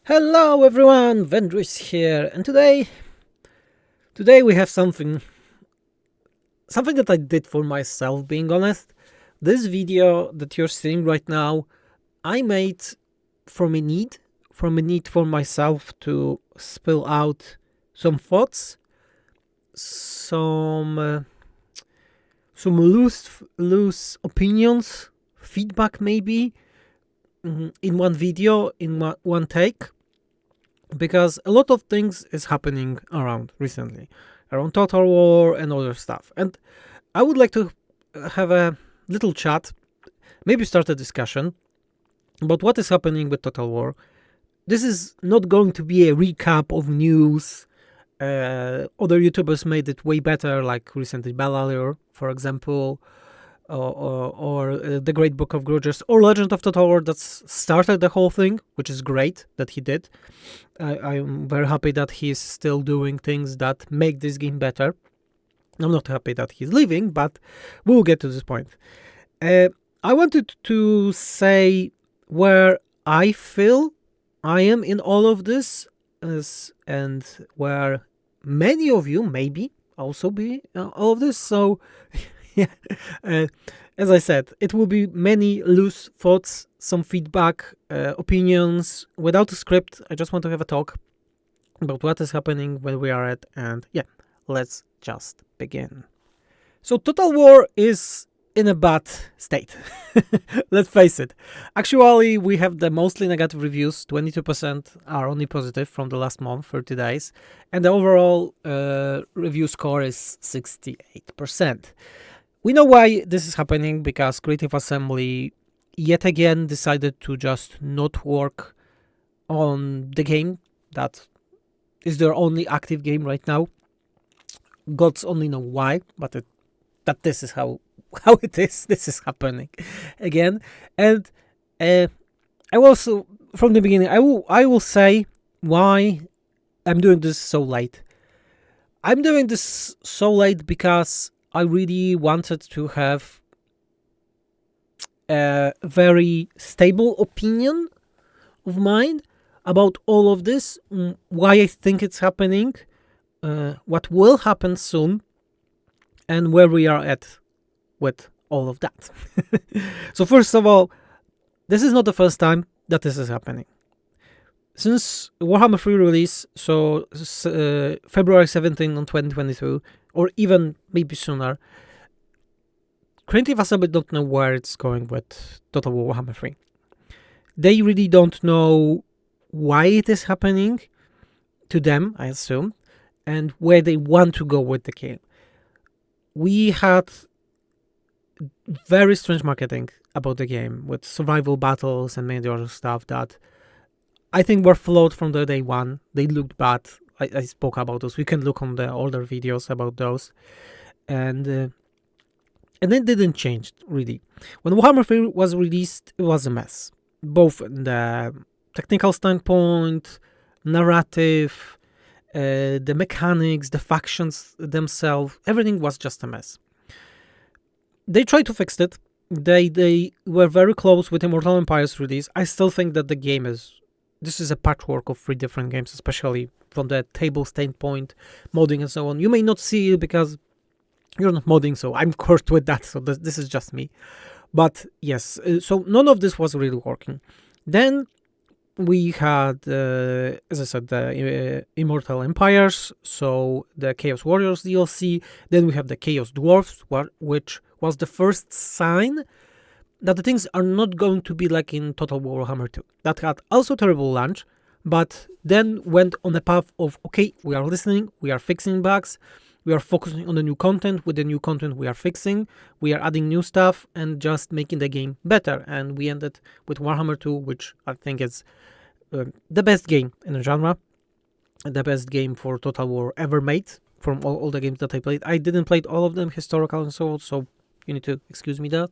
Hello everyone, Vendris here, and today we have something that I did for myself, being honest. This video that you're seeing right now, I made from a need, for myself to spill out some thoughts, some loose opinions, feedback maybe, in one video, in one take. Because a lot of things is happening around Total War and other stuff. And I would like to have a little chat, maybe start a discussion about what is happening with Total War. This is not going to be a recap of news. Other YouTubers made it way better, like recently Bellalier, for example, or The Great Book of Grudges, or Legend of Total War that started the whole thing, which is great that he did. I'm very happy that he's still doing things that make this game better. I'm not happy that he's leaving, but we'll get to this point. I wanted to say where I feel I am in all of this, and where many of you maybe also be all of this. So yeah, as I said, it will be many loose thoughts, some feedback, opinions, without a script. I just want to have a talk about what is happening, where we are at, and yeah, let's just begin. So Total War is in a bad state. Let's face it. Actually, we have the mostly negative reviews. 22% are only positive from the last month, 30 days. And the overall review score is 68%. We know why this is happening, because Creative Assembly yet again decided to just not work on the game that is their only active game right now. Gods only know why, but that this is how it is. This is happening again. And I also, from the beginning, I will say why I'm doing this so late. I'm doing this so late because I really wanted to have a very stable opinion of mine about all of this, why I think it's happening, what will happen soon, and where we are at with all of that. So first of all, this is not the first time that this is happening. Since Warhammer 3 release, so February 17 on 2022, or even maybe sooner, Creative Assembly don't know where it's going with Total War Warhammer 3. They really don't know why it is happening to them, I assume, and where they want to go with the game. We had very strange marketing about the game, with survival battles and many other stuff that I think were flawed from the day one. They looked bad. I spoke about those. We can look on the older videos about those. And it didn't change, really. When Warhammer 3 was released, it was a mess. Both in the technical standpoint, narrative, the mechanics, the factions themselves, everything was just a mess. They tried to fix it. They were very close with Immortal Empire's release. I still think that the game this is a patchwork of 3 different games, especially from the table standpoint, modding and so on. You may not see it because you're not modding, so I'm cursed with that. So this is just me. But yes, so none of this was really working. Then we had, as I said, the Immortal Empires, so the Chaos Warriors DLC. Then we have the Chaos Dwarfs, which was the first sign that the things are not going to be like in Total War Warhammer 2. That had also terrible launch, but then went on the path of, okay, we are listening, we are fixing bugs, we are focusing on the new content. With the new content we are fixing, we are adding new stuff and just making the game better. And we ended with Warhammer 2, which I think is the best game in the genre, the best game for Total War ever made from all the games that I played. I didn't play all of them, historical and so on, so you need to excuse me that.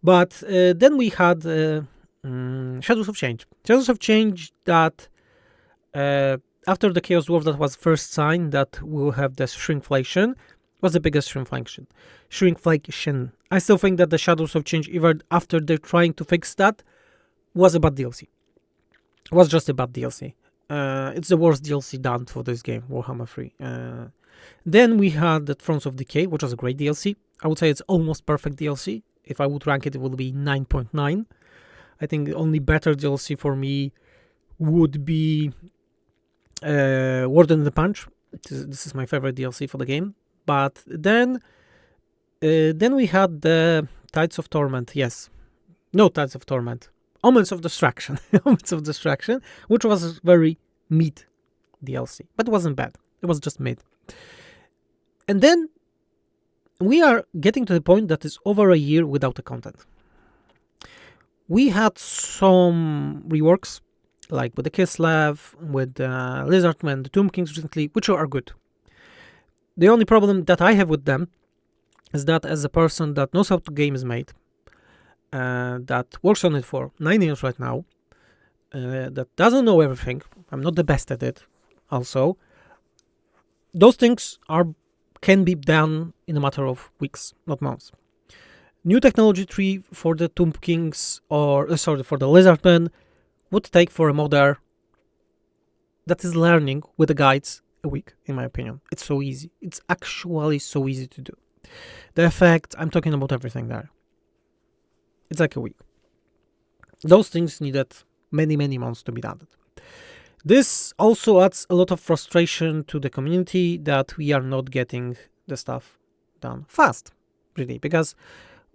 But then we had Shadows of Change. Shadows of Change that after the Chaos Dwarf, that was first sign that we'll have the shrinkflation, was the biggest shrinkflation. I still think that the Shadows of Change, even after they're trying to fix that, was a bad DLC. was just a bad DLC. It's the worst DLC done for this game, Warhammer 3. Then we had the Thrones of Decay, which was a great DLC. I would say it's almost perfect DLC. If I would rank it, it would be 9.9. I think the only better DLC for me would be Warden and the Punch. This is my favorite DLC for the game. But then we had the Tides of Torment. Yes. No Tides of Torment. Omens of Destruction. Omens of Destruction, which was very mid DLC. But it wasn't bad. It was just mid. And then we are getting to the point that is over a year without the content. We had some reworks, like with the Kislev, with the Lizardmen, the Tomb Kings recently, which are good. The only problem that I have with them is that as a person that knows how the game is made, that works on it for 9 years right now, that doesn't know everything, I'm not the best at it also, those things can be done in a matter of weeks, not months. New technology tree for the Tomb Kings, for the Lizardmen, would take for a modder that is learning with the guides a week, in my opinion. It's so easy. It's actually so easy to do. The effect, I'm talking about everything there. It's like a week. Those things needed many, many months to be done. This also adds a lot of frustration to the community that we are not getting the stuff done fast, really, because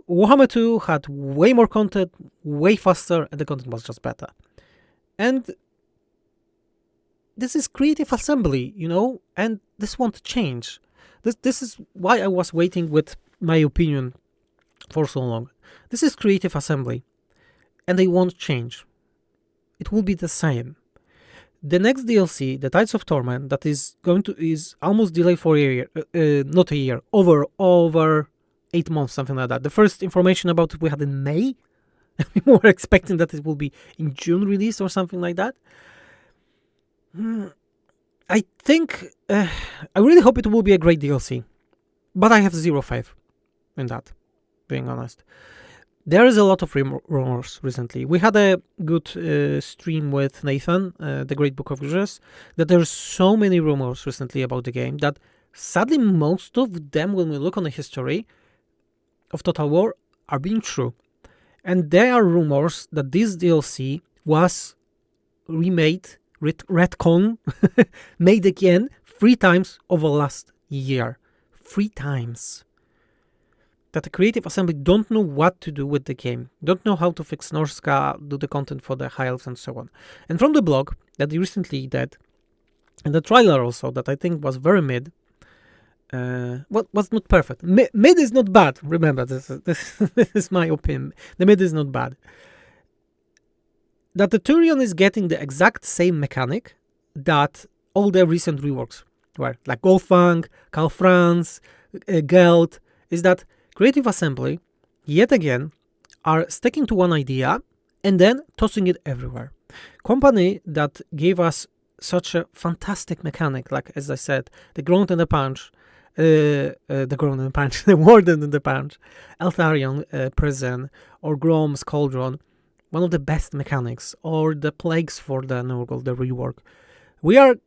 Warhammer 2 had way more content, way faster, and the content was just better. And this is creative assembly, and this won't change. This is why I was waiting with my opinion for so long. This is creative assembly, and they won't change. It will be the same. The next DLC, the Tides of Torment, that is almost delayed for a year, not a year, over 8 months, something like that. The first information about it we had in May. We were expecting that it will be in June release or something like that. I think, I really hope it will be a great DLC, but I have zero faith in that, being honest. There is a lot of rumors recently. We had a good stream with Nathan, the Great Book of Wizards, that there's so many rumors recently about the game that sadly most of them, when we look on the history of Total War, are being true. And there are rumors that this DLC was remade, retcon, made again 3 times over last year. 3 times. That the Creative Assembly don't know what to do with the game, don't know how to fix Norska, do the content for the High Elves and so on. And from the blog that they recently did, and the trailer also, that I think was very mid, was not perfect. Mid is not bad, remember, this is my opinion. The mid is not bad. That the Turion is getting the exact same mechanic that all the recent reworks were, like Goldfang, Karl Franz, Geld, is that Creative Assembly, yet again, are sticking to one idea and then tossing it everywhere. Company that gave us such a fantastic mechanic, like, as I said, the Ground and the Punch, the Warden and the Punch, Eltharion Prison, or Grom's Cauldron, one of the best mechanics, or the Plagues for the Nurgle, the rework. We are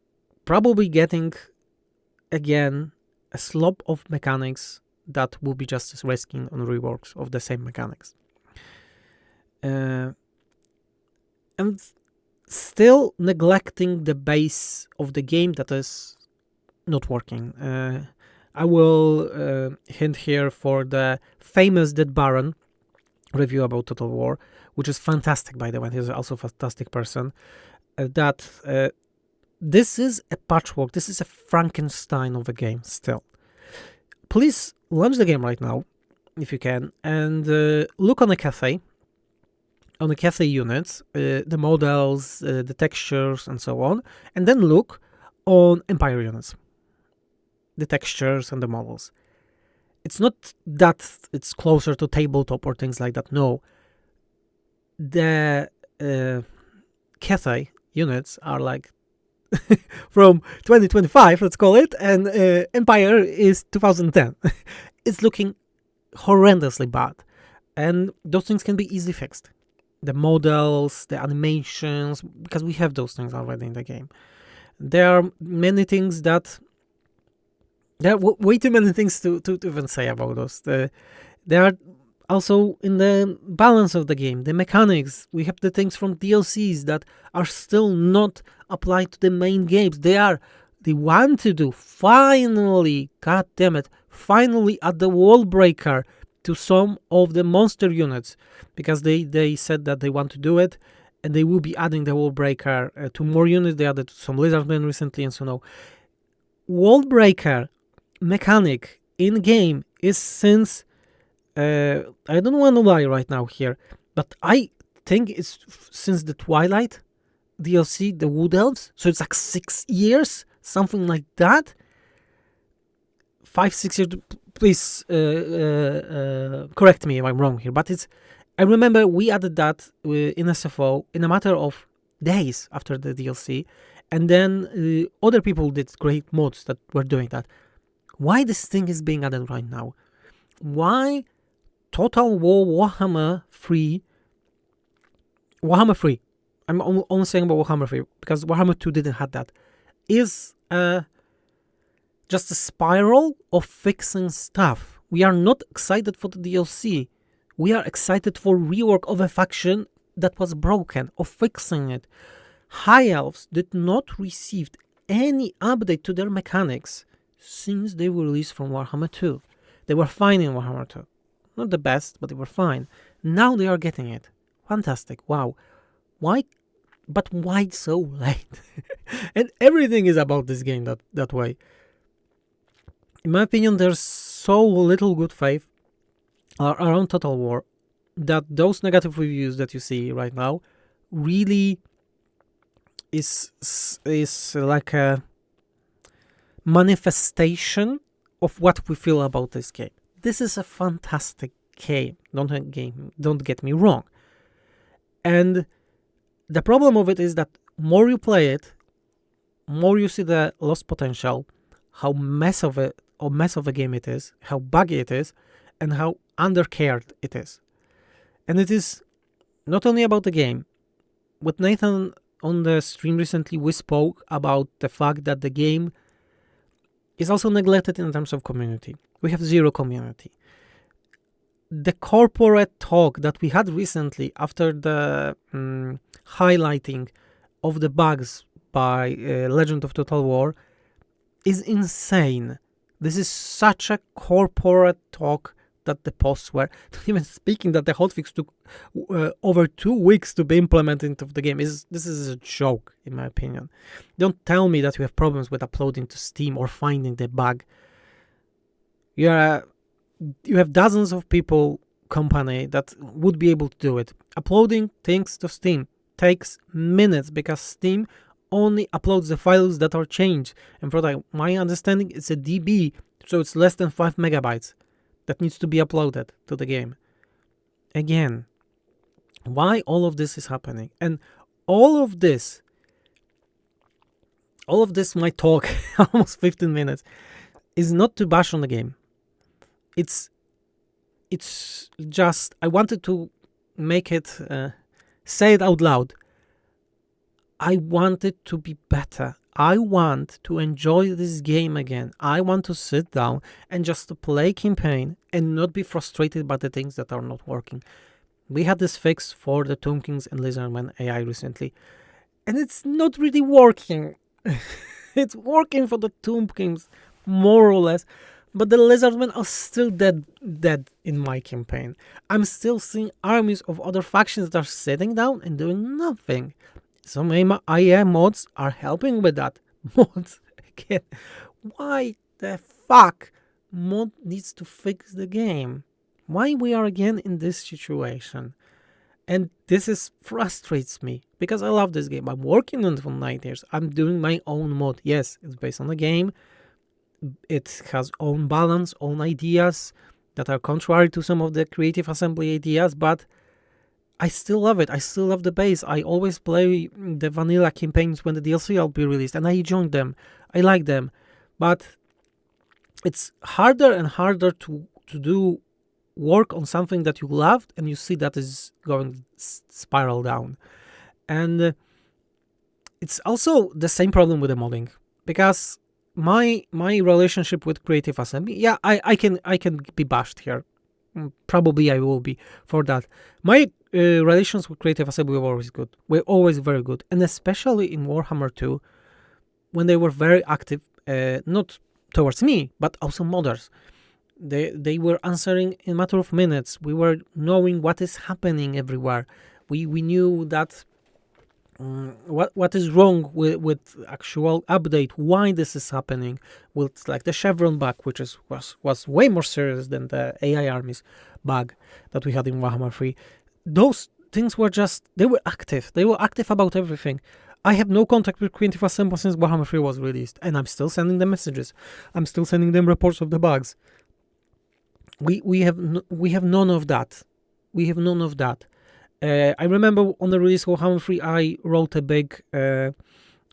probably getting, again, a slop of mechanics that will be just reskin on reworks of the same mechanics. And still neglecting the base of the game that is not working. I will hint here for the famous Dead Baron review about Total War, which is fantastic, by the way. He's also a fantastic person. This is a patchwork. This is a Frankenstein of a game still. Please launch the game right now, if you can, and look on the cafe, units, the models, the textures, and so on, and then look on Empire units, the textures and the models. It's not that it's closer to tabletop or things like that, no. The Cathay units are like from 2025, let's call it, and Empire is 2010. It's looking horrendously bad, and those things can be easily fixed. the models, the animations, because we have those things already in the game. There are many things that there are way too many things to even say about those. There are also in the balance of the game, the mechanics. We have the things from DLCs that are still not applied to the main games. They want to do finally, god damn it, finally add the wall breaker to some of the monster units, because they said that they want to do it, and they will be adding the wall breaker to more units. They added some lizardmen recently, and so now wall breaker mechanic in game is since I don't want to lie right now here, but I think it's since the Twilight DLC, the Wood Elves. So it's like 6 years, something like that. 5-6 years. Please correct me if I'm wrong here, but I remember we added that in SFO in a matter of days after the DLC, and then other people did great mods that were doing that. Why this thing is being added right now? Why Total War Warhammer 3? Warhammer 3. I'm only saying about Warhammer 3 because Warhammer 2 didn't have that. Is just a spiral of fixing stuff. We are not excited for the DLC. We are excited for rework of a faction that was broken, of fixing it. High Elves did not receive any update to their mechanics since they were released from Warhammer 2. They were fine in Warhammer 2. Not the best, but they were fine. Now they are getting it. Fantastic. Wow. Why? But why so late? And everything is about this game that way. In my opinion, there's so little good faith around Total War that those negative reviews that you see right now really is like a manifestation of what we feel about this game. This is a fantastic game. Don't get me wrong. And the problem of it is that more you play it, more you see the lost potential, how mess of a game it is, how buggy it is, and how undercared it is. And it is not only about the game. With Nathan on the stream recently, we spoke about the fact that the game is also neglected in terms of community. We have zero community. The corporate talk that we had recently after the highlighting of the bugs by Legend of Total War is insane. This is such a corporate talk that the posts were. Not even speaking that the hotfix took over 2 weeks to be implemented into the game. This is a joke, in my opinion. Don't tell me that you have problems with uploading to Steam or finding the bug. You have dozens of people, company, that would be able to do it. Uploading things to Steam takes minutes because Steam only uploads the files that are changed. And from my understanding, it's a DB, so it's less than 5 megabytes that needs to be uploaded to the game. Again, why all of this is happening? And all of this, my talk, almost 15 minutes, is not to bash on the game. It's just, I wanted to make it, say it out loud. I want it to be better. I want to enjoy this game again. I want to sit down and just play campaign and not be frustrated by the things that are not working. We had this fix for the Tomb Kings and Lizardman AI recently, and it's not really working. It's working for the Tomb Kings, more or less, but the Lizardmen are still dead in my campaign. I'm still seeing armies of other factions that are sitting down and doing nothing. Some AI mods are helping with that. Mods, again, why the fuck mod needs to fix the game? Why we are again in this situation? And this frustrates me because I love this game. I'm working on it for 9 years. I'm doing my own mod. Yes, it's based on the game. It has own balance, own ideas that are contrary to some of the Creative Assembly ideas, but I still love it. I still love the base. I always play the vanilla campaigns when the DLC will be released, and I join them. I like them. But it's harder and harder to do work on something that you loved and you see that is going spiral down. And it's also the same problem with the modding, because my relationship with Creative Assembly, yeah, I can be bashed here. Probably I will be for that. My relations with Creative Assembly were always good. Were always very good, and especially in Warhammer 2, when they were very active, not towards me, but also modders. They were answering in a matter of minutes. We were knowing what is happening everywhere. We knew that what is wrong with actual update, why this is happening, with like the Chevron bug, which was way more serious than the AI armies bug that we had in Warhammer 3. Those things were they were active. They were active about everything. I have no contact with Creative Assembly since Warhammer 3 was released, and I'm still sending them messages. I'm still sending them reports of the bugs. We have none of that. We have none of that. I remember on the release of Warhammer 3, I wrote a big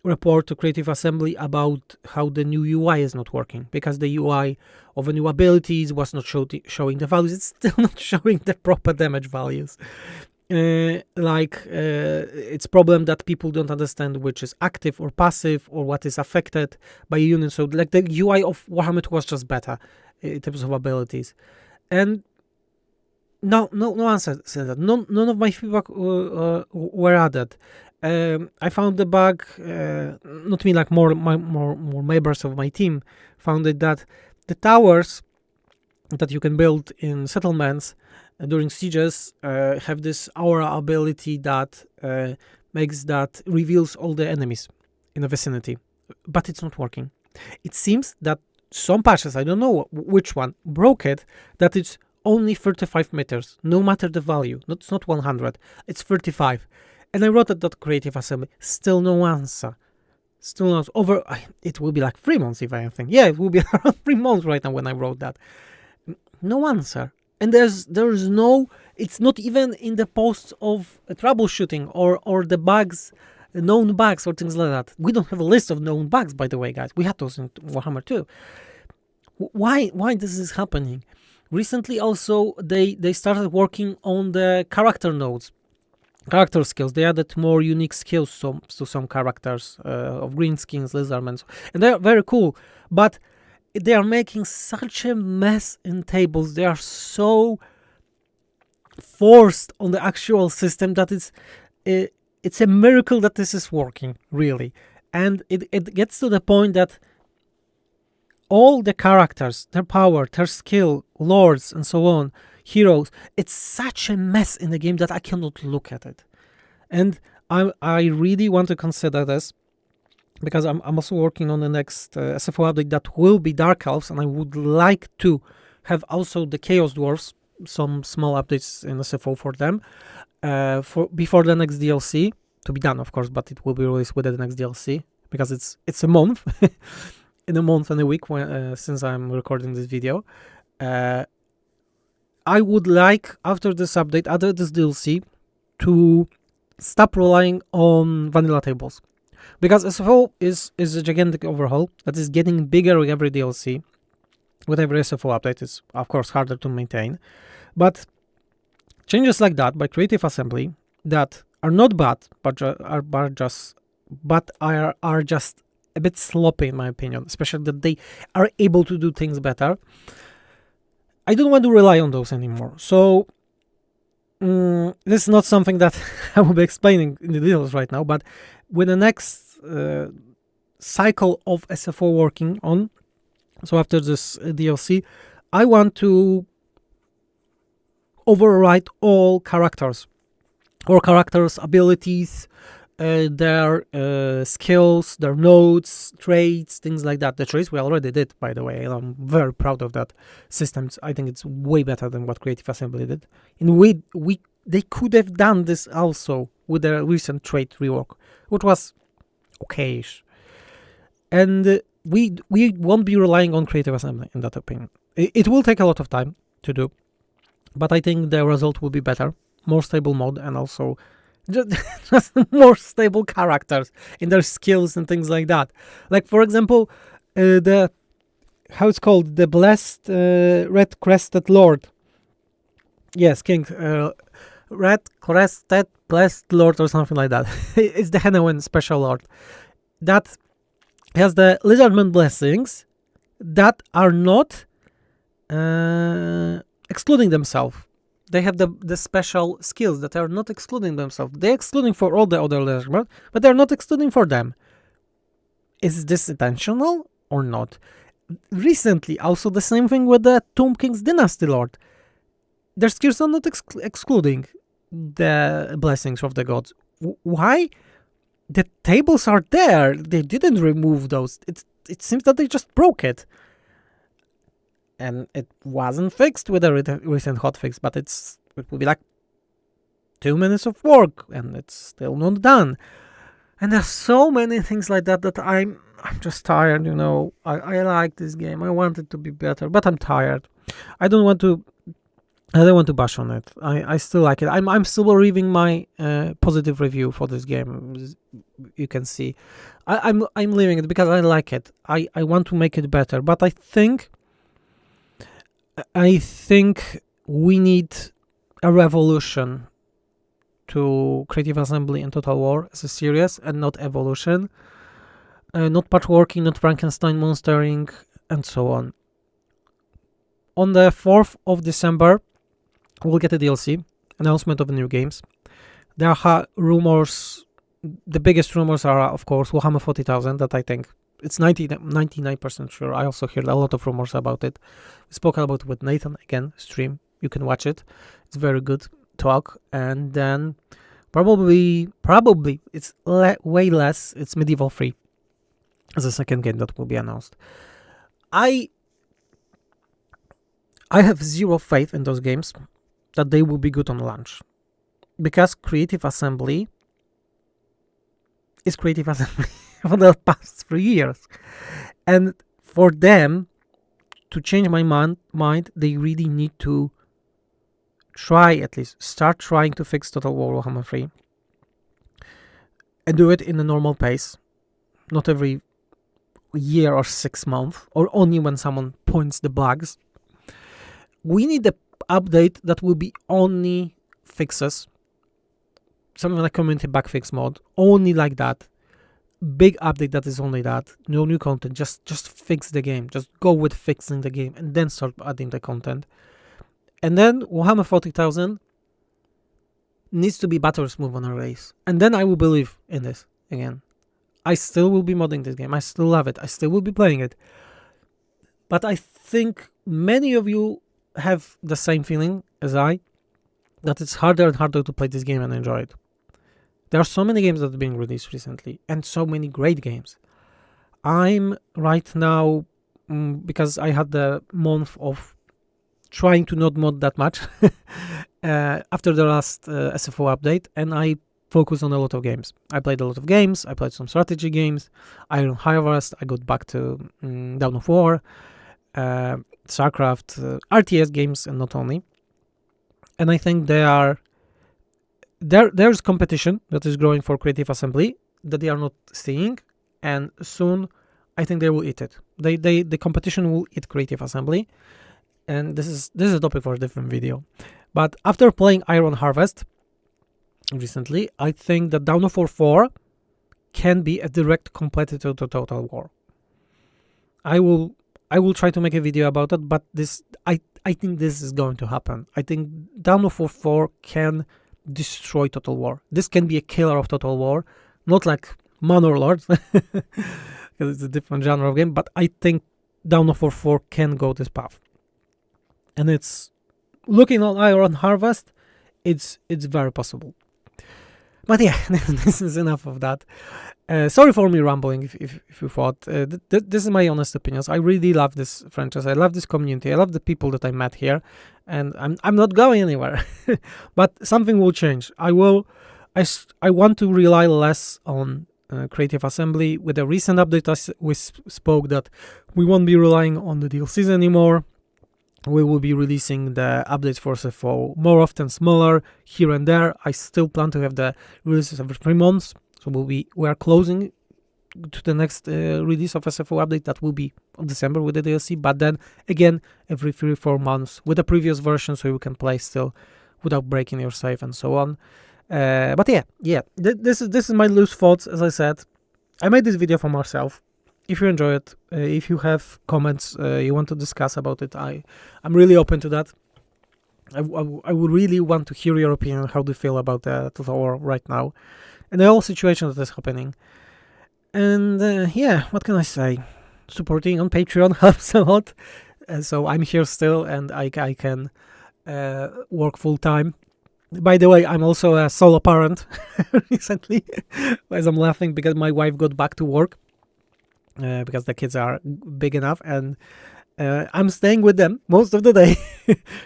report to Creative Assembly about how the new UI is not working, because the UI of the new abilities was not showing the values. It's still not showing the proper damage values. It's problem that people don't understand which is active or passive, or what is affected by a unit. So like the UI of Warhammer 2 was just better in terms of abilities. And no answer to that. None of my feedback were added. I found the bug, not me, like more members of my team found it, that the towers that you can build in settlements during sieges have this aura ability that reveals all the enemies in the vicinity, but it's not working. It seems that some patches, I don't know which one, broke it, that it's only 35 meters, no matter the value. It's not 100, it's 35. And I wrote at that Creative Assembly, still no answer. Still not over. It will be like 3 months if I think. Yeah, it will be around 3 months right now when I wrote that. No answer. And there's no, it's not even in the posts of troubleshooting or the bugs, known bugs or things like that. We don't have a list of known bugs, by the way, guys. We had those in Warhammer 2. Why this is happening? Recently also, they started working on the character nodes, character skills. They added more unique skills to some characters of green skins, lizardmen, and they're very cool. But they are making such a mess in tables. They are so forced on the actual system that it's a miracle that this is working, really. And it gets to the point that all the characters, their power, their skill, lords, and so on, heroes, it's such a mess in the game that I cannot look at it. And I really want to consider this, because I'm also working on the next SFO update that will be Dark Elves, and I would like to have also the Chaos Dwarves, some small updates in SFO for them, before the next DLC, to be done, of course, but it will be released with the next DLC, because it's a month, in a month and a week since I'm recording this video. I would like, after this update, after this DLC, to stop relying on vanilla tables. Because SFO is a gigantic overhaul that is getting bigger with every DLC. With every SFO update, it's of course harder to maintain. But changes like that by Creative Assembly that are not bad, but are just a bit sloppy in my opinion, especially that they are able to do things better. I don't want to rely on those anymore. So this is not something that I will be explaining in the details right now, but with the next cycle of SFO working on, so after this DLC, I want to override all characters abilities, their skills, their nodes, traits, things like that. The traits we already did, by the way, and I'm very proud of that system. I think it's way better than what Creative Assembly did. And they could have done this also with their recent trait rework, which was okayish. And we won't be relying on Creative Assembly, in that opinion. It will take a lot of time to do, but I think the result will be better, more stable mode, and also just more stable characters in their skills and things like that. Like, for example, the Blessed Red Crested Lord. Yes, King. Red Crested Blessed Lord or something like that. It's the Hanawan special lord that has the Lizardman blessings that are not excluding themselves. They have the special skills that are not excluding themselves. They're excluding for all the other Lizardmen, but they're not excluding for them. Is this intentional or not? Recently, also the same thing with the Tomb King's Dynasty Lord. Their skills are not excluding the blessings of the gods. Why? The tables are there. They didn't remove those. It seems that they just broke it. And it wasn't fixed with a recent hotfix, but it will be like 2 minutes of work, and it's still not done. And there's so many things like that that I'm just tired, you know. I like this game. I want it to be better, but I'm tired. I don't want to bash on it. I still like it. I'm still reading my positive review for this game. You can see, I'm leaving it because I like it. I want to make it better, but I think we need a revolution to Creative Assembly and Total War as a series, and not evolution, not patchworking, not Frankenstein monstering, and so on. On the 4th of December, we'll get a DLC announcement of the new games. There are rumors. The biggest rumors are, of course, Warhammer 40,000. That I think it's 99% sure. I also heard a lot of rumors about it. We spoke about it with Nathan again. Stream. You can watch it. It's very good talk. And then probably it's way less. It's Medieval 3 as a second game that will be announced. I have zero faith in those games that they will be good on launch, because Creative Assembly is Creative Assembly for the past 3 years, and for them to change my mind, they really need to start trying to fix Total War Warhammer 3 and do it in a normal pace, not every year or 6 months, or only when someone points the bugs. We need an update that will be only fixes, something like community bug fix mode, only like that. Big update that is only that, no new content, just fix the game, just go with fixing the game, and then start adding the content. And then Warhammer 40,000 needs to be better smooth on a race, and then I will believe in this again. I still will be modding this game, I still love it, I still will be playing it, but I think many of you have the same feeling as I, that it's harder and harder to play this game and enjoy it. There are so many games that are being released recently, and so many great games. I'm right now, because I had the month of trying to not mod that much after the last SFO update, and I focus on a lot of games. I played a lot of games, I played some strategy games, Iron Harvest, I got back to Dawn of War, StarCraft, RTS games, and not only. And I think there's competition that is growing for Creative Assembly that they are not seeing, and soon I think they will eat it. The competition will eat Creative Assembly, and this is a topic for a different video. But after playing Iron Harvest recently, I think that Dawn of War 4 can be a direct competitor to Total War. I will try to make a video about it, but I think this is going to happen. I think Dawn of War 4 can destroy Total War. This can be a killer of Total War, not like Manor Lords, because it's a different genre of game, but I think Dawn of War 4 can go this path. And it's looking on Iron Harvest, it's very possible. But yeah, this is enough of that. Sorry for me rambling if you thought. This is my honest opinions. I really love this franchise. I love this community. I love the people that I met here. And I'm not going anywhere. But something will change. I want to rely less on Creative Assembly. With a recent update, we spoke that we won't be relying on the DLCs anymore. We will be releasing the updates for SFO more often, smaller, here and there. I still plan to have the releases every 3 months. So we are closing to the next release of SFO update. That will be of December with the DLC, but then again every 3-4 months with the previous version, so you can play still without breaking your save and so on. But this is my loose thoughts. As I said, I made this video for myself. If you enjoy it, if you have comments you want to discuss about it, I'm really open to that. I would really want to hear your opinion. How do you feel about the Total War right now and the whole situation that is happening? And what can I say? Supporting on Patreon helps a lot. So I'm here still, and I can work full time. By the way, I'm also a solo parent recently, as I'm laughing because my wife got back to work because the kids are big enough, and I'm staying with them most of the day.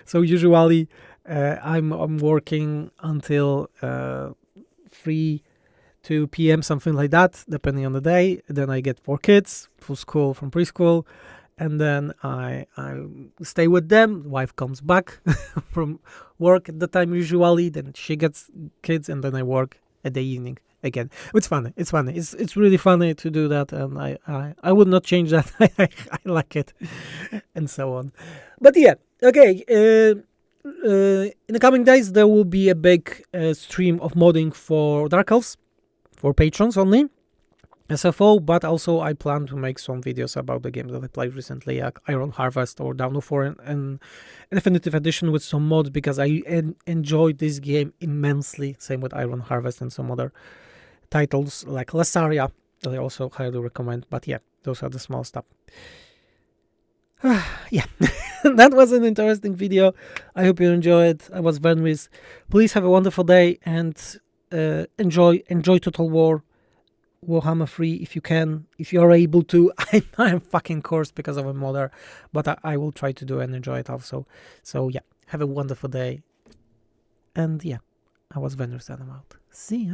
So usually I'm working until 3-2 p.m., something like that, depending on the day. Then I get 4 kids for school from preschool, and then I stay with them. Wife comes back from work at the time usually. Then she gets kids, and then I work at the evening again. It's funny. It's really funny to do that, and I would not change that. I like it, and so on. But yeah, okay. In the coming days, there will be a big stream of modding for Dark Elves for patrons only. SFO, but also I plan to make some videos about the games that I played recently, like Iron Harvest or Dawn of War and Definitive Edition with some mods, because I enjoyed this game immensely. Same with Iron Harvest and some other titles like Lasaria that I also highly recommend. But yeah, those are the small stuff. Yeah, that was an interesting video. I hope you enjoyed. I was Venris. Please have a wonderful day and enjoy Total War. Warhammer 3 if you can, if you're able to. I'm fucking cursed because of a modder, but I will try to do and enjoy it also. So yeah, have a wonderful day. And yeah, I was Venus and I'm out. See ya.